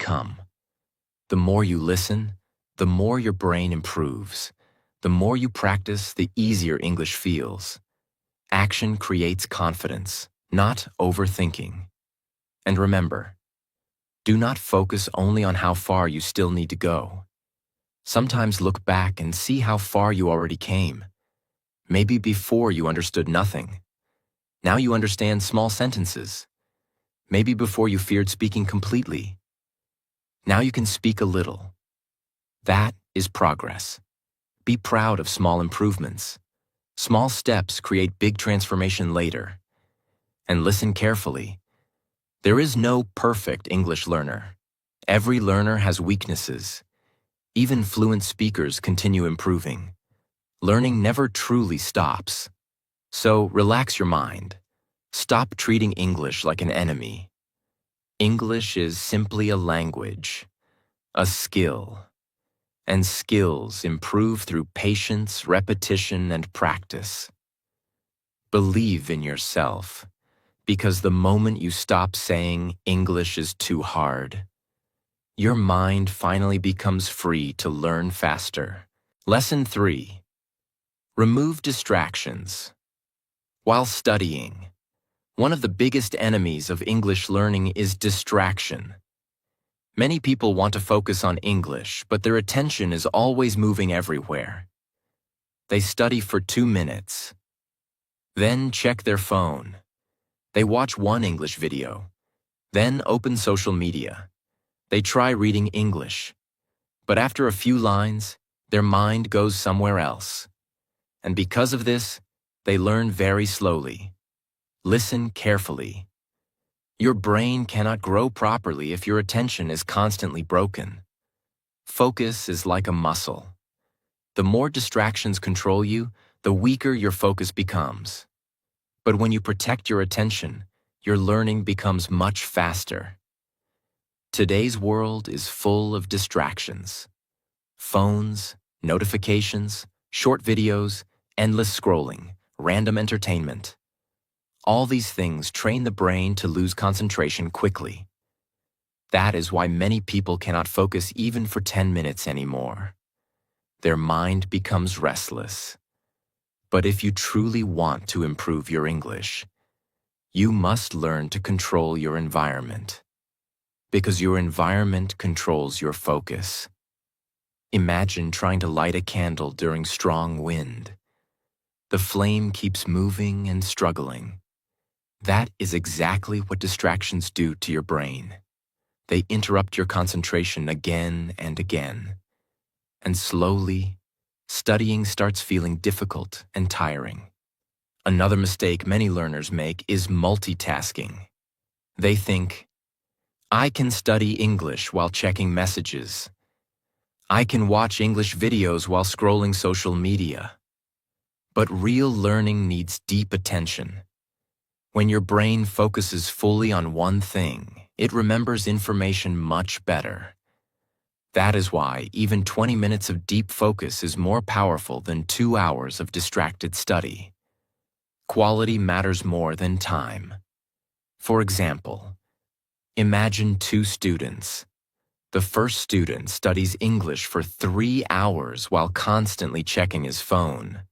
become. The more you listen, the more your brain improves. The more you practice, the easier English feels. Action creates confidence, not overthinking. And remember, do not focus only on how far you still need to go. Sometimes look back and see how far you already came. Maybe before you understood nothing. Now you understand small sentences. Maybe before you feared speaking completely. Now you can speak a little. That is progress. Be proud of small improvements. Small steps create big transformation later. And listen carefully. There is no perfect English learner. Every learner has weaknesses. Even fluent speakers continue improving. Learning never truly stops. So relax your mind. Stop treating English like an enemy. English is simply a language, a skill. And skills improve through patience, repetition, and practice. Believe in yourself, because the moment you stop saying English is too hard, your mind finally becomes free to learn faster. Lesson 3. Remove distractions. While studying, one of the biggest enemies of English learning is distraction. Many people want to focus on English, but their attention is always moving everywhere. They study for 2 minutes, then check their phone. They watch one English video, then open social media. They try reading English, but after a few lines, their mind goes somewhere else. And because of this, they learn very slowly. Listen carefully. Your brain cannot grow properly if your attention is constantly broken. Focus is like a muscle. The more distractions control you, the weaker your focus becomes. But when you protect your attention, your learning becomes much faster. Today's world is full of distractions. Phones, notifications, short videos, endless scrolling, random entertainment. All these things train the brain to lose concentration quickly. That is why many people cannot focus even for 10 minutes anymore. Their mind becomes restless. But if you truly want to improve your English, you must learn to control your environment. Because your environment controls your focus. Imagine trying to light a candle during strong wind. The flame keeps moving and struggling. That is exactly what distractions do to your brain. They interrupt your concentration again and again. And slowly, studying starts feeling difficult and tiring. Another mistake many learners make is multitasking. They think, I can study English while checking messages. I can watch English videos while scrolling social media. But real learning needs deep attention. When your brain focuses fully on one thing, it remembers information much better. That is why even 20 minutes of deep focus is more powerful than 2 hours of distracted study. Quality matters more than time. For example, imagine 2 students. The first student studies English for 3 hours while constantly checking his phone.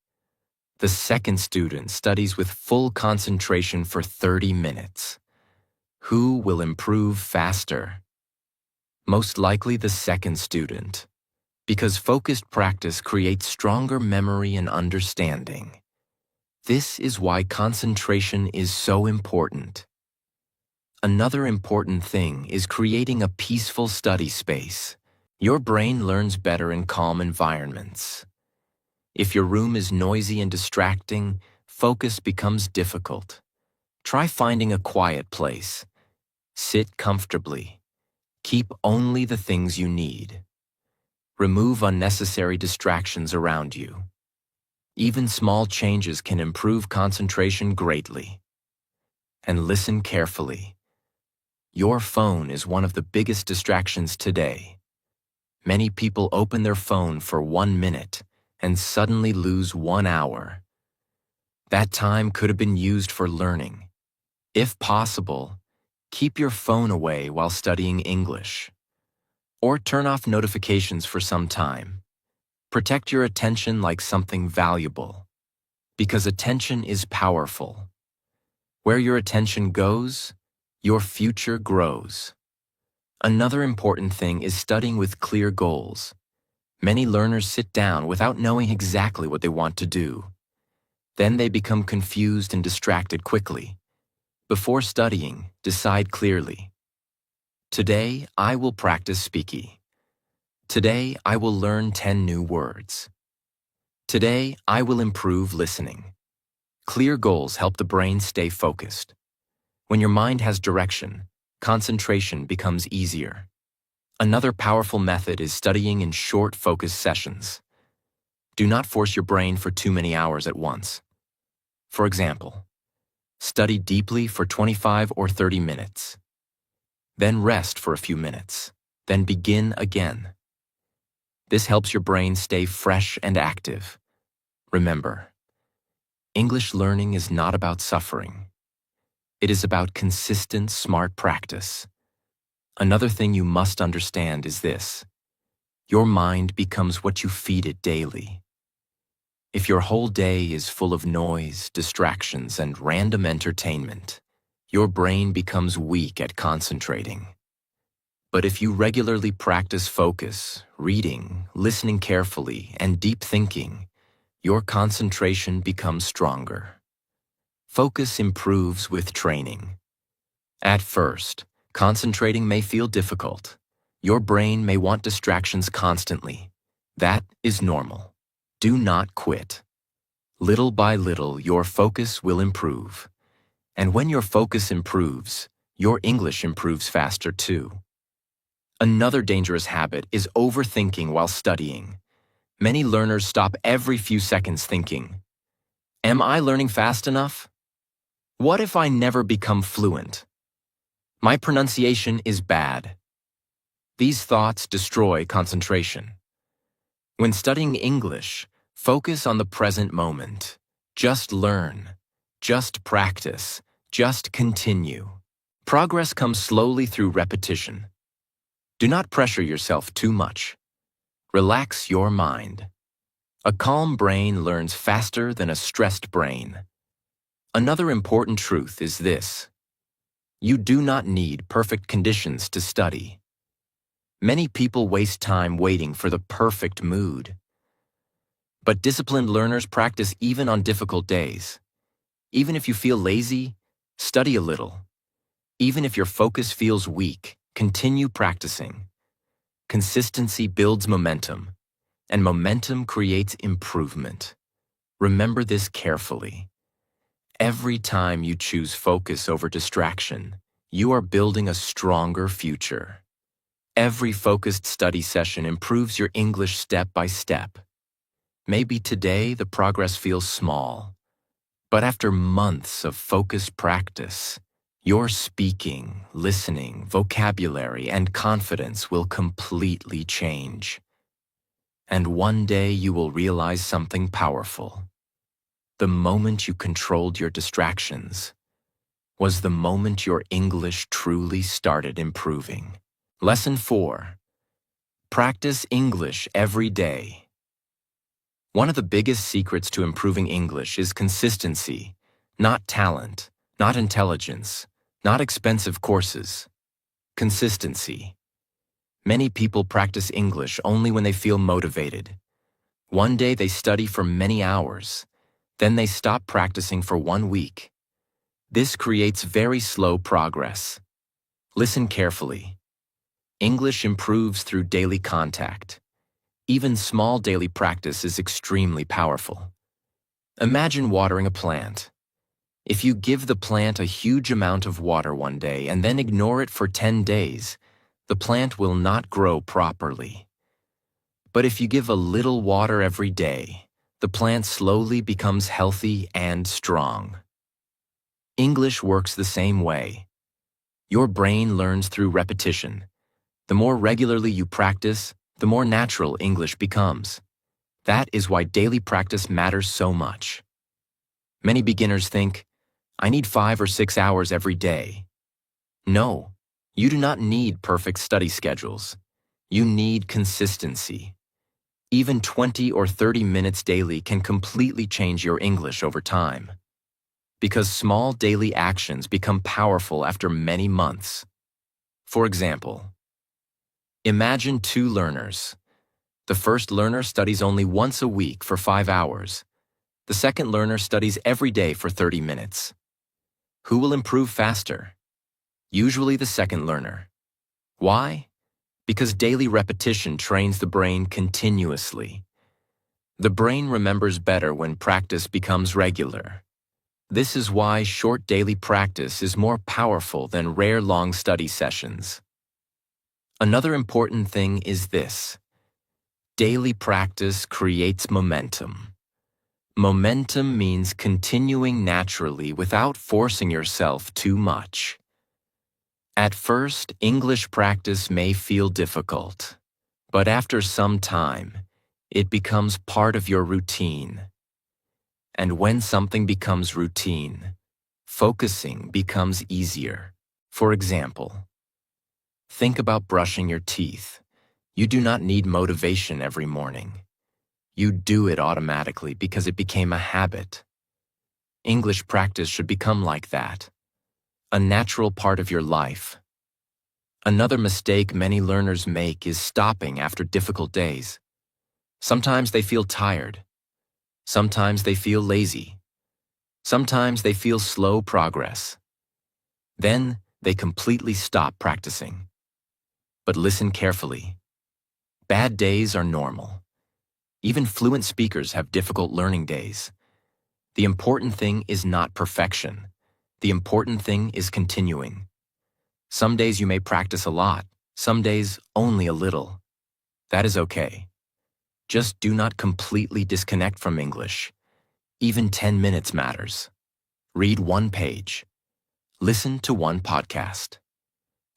The second student studies with full concentration for 30 minutes. Who will improve faster? Most likely the second student, because focused practice creates stronger memory and understanding. This is why concentration is so important. Another important thing is creating a peaceful study space. Your brain learns better in calm environments. If your room is noisy and distracting, focus becomes difficult. Try finding a quiet place. Sit comfortably. Keep only the things you need. Remove unnecessary distractions around you. Even small changes can improve concentration greatly. And listen carefully. Your phone is one of the biggest distractions today. Many people open their phone for 1 minute and suddenly lose 1 hour. That time could have been used for learning. If possible, keep your phone away while studying English. or turn off notifications for some time. Protect your attention like something valuable, because attention is powerful. Where your attention goes, your future grows. Another important thing is studying with clear goals. Many learners sit down without knowing exactly what they want to do. Then they become confused and distracted quickly. Before studying, decide clearly. Today, I will practice speaking. Today, I will learn 10 new words. Today, I will improve listening. Clear goals help the brain stay focused. When your mind has direction, concentration becomes easier. Another powerful method is studying in short, focused sessions. Do not force your brain for too many hours at once. For example, study deeply for 25 or 30 minutes. Then rest for a few minutes. Then begin again. This helps your brain stay fresh and active. Remember, English learning is not about suffering. It is about consistent, smart practice. Another thing you must understand is this: your mind becomes what you feed it daily. If your whole day is full of noise, distractions, and random entertainment, your brain becomes weak at concentrating. But if you regularly practice focus, reading, listening carefully, and deep thinking, your concentration becomes stronger. Focus improves with training. At first, concentrating may feel difficult. Your brain may want distractions constantly. That is normal. Do not quit. Little by little, your focus will improve. And when your focus improves, your English improves faster too. Another dangerous habit is overthinking while studying. Many learners stop every few seconds thinking, "Am I learning fast enough? What if I never become fluent? My pronunciation is bad." These thoughts destroy concentration. When studying English, focus on the present moment. Just learn. Just practice. Just continue. Progress comes slowly through repetition. Do not pressure yourself too much. Relax your mind. A calm brain learns faster than a stressed brain. Another important truth is this: you do not need perfect conditions to study. Many people waste time waiting for the perfect mood. But disciplined learners practice even on difficult days. Even if you feel lazy, study a little. Even if your focus feels weak, continue practicing. Consistency builds momentum, and momentum creates improvement. Remember this carefully. Every time you choose focus over distraction, you are building a stronger future. Every focused study session improves your English step by step. Maybe today the progress feels small, but after months of focused practice, your speaking, listening, vocabulary, and confidence will completely change. And one day you will realize something powerful. The moment you controlled your distractions was the moment your English truly started improving. Lesson 4. Practice English every day. One of the biggest secrets to improving English is consistency, not talent, not intelligence, not expensive courses. Consistency. Many people practice English only when they feel motivated. One day they study for many hours. Then they stop practicing for 1 week. This creates very slow progress. Listen carefully. English improves through daily contact. Even small daily practice is extremely powerful. Imagine watering a plant. If you give the plant a huge amount of water one day and then ignore it for 10 days, the plant will not grow properly. But if you give a little water every day, the plant slowly becomes healthy and strong. English works the same way. Your brain learns through repetition. The more regularly you practice, the more natural English becomes. That is why daily practice matters so much. Many beginners think, "I need 5 or 6 hours every day." No, you do not need perfect study schedules. You need consistency. Even 20 or 30 minutes daily can completely change your English over time. Because small daily actions become powerful after many months. For example, imagine two learners. The first learner studies only once a week for 5 hours. The second learner studies every day for 30 minutes. Who will improve faster? Usually the second learner. Why? Because daily repetition trains the brain continuously. The brain remembers better when practice becomes regular. This is why short daily practice is more powerful than rare long study sessions. Another important thing is this. Daily practice creates momentum. Momentum means continuing naturally without forcing yourself too much. At first, English practice may feel difficult, but after some time, it becomes part of your routine. And when something becomes routine, focusing becomes easier. For example, think about brushing your teeth. You do not need motivation every morning. You do it automatically because it became a habit. English practice should become like that, a natural part of your life. Another mistake many learners make is stopping after difficult days. Sometimes they feel tired. Sometimes they feel lazy. Sometimes they feel slow progress. Then they completely stop practicing. But listen carefully. Bad days are normal. Even fluent speakers have difficult learning days. The important thing is not perfection. The important thing is continuing. Some days you may practice a lot, some days only a little. That is okay. Just do not completely disconnect from English. Even 10 minutes matters. Read one page. Listen to one podcast.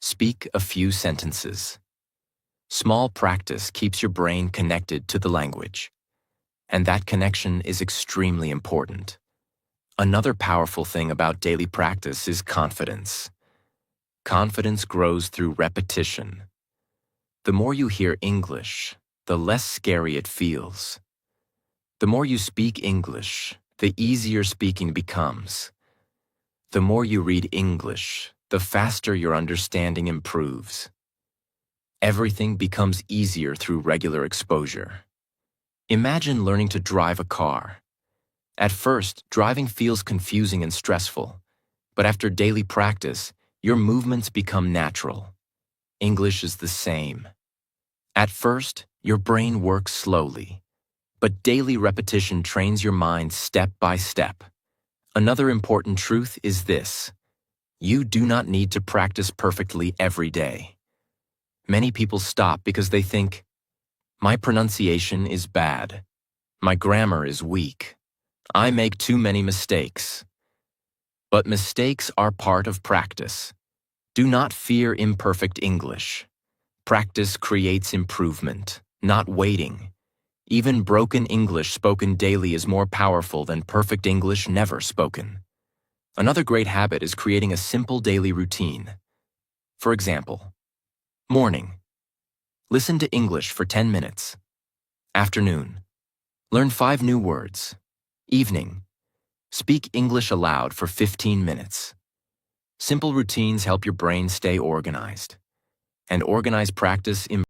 Speak a few sentences. Small practice keeps your brain connected to the language. And that connection is extremely important. Another powerful thing about daily practice is confidence. Confidence grows through repetition. The more you hear English, the less scary it feels. The more you speak English, the easier speaking becomes. The more you read English, the faster your understanding improves. Everything becomes easier through regular exposure. Imagine learning to drive a car. At first, driving feels confusing and stressful, but after daily practice, your movements become natural. English is the same. At first, your brain works slowly, but daily repetition trains your mind step by step. Another important truth is this: you do not need to practice perfectly every day. Many people stop because they think, my pronunciation is bad. My grammar is weak. I make too many mistakes. But mistakes are part of practice. Do not fear imperfect English. Practice creates improvement, not waiting. Even broken English spoken daily is more powerful than perfect English never spoken. Another great habit is creating a simple daily routine. For example, morning. Listen to English for 10 minutes. Afternoon. Learn 5 new words. Evening. Speak English aloud for 15 minutes. Simple routines help your brain stay organized. And organized practice improves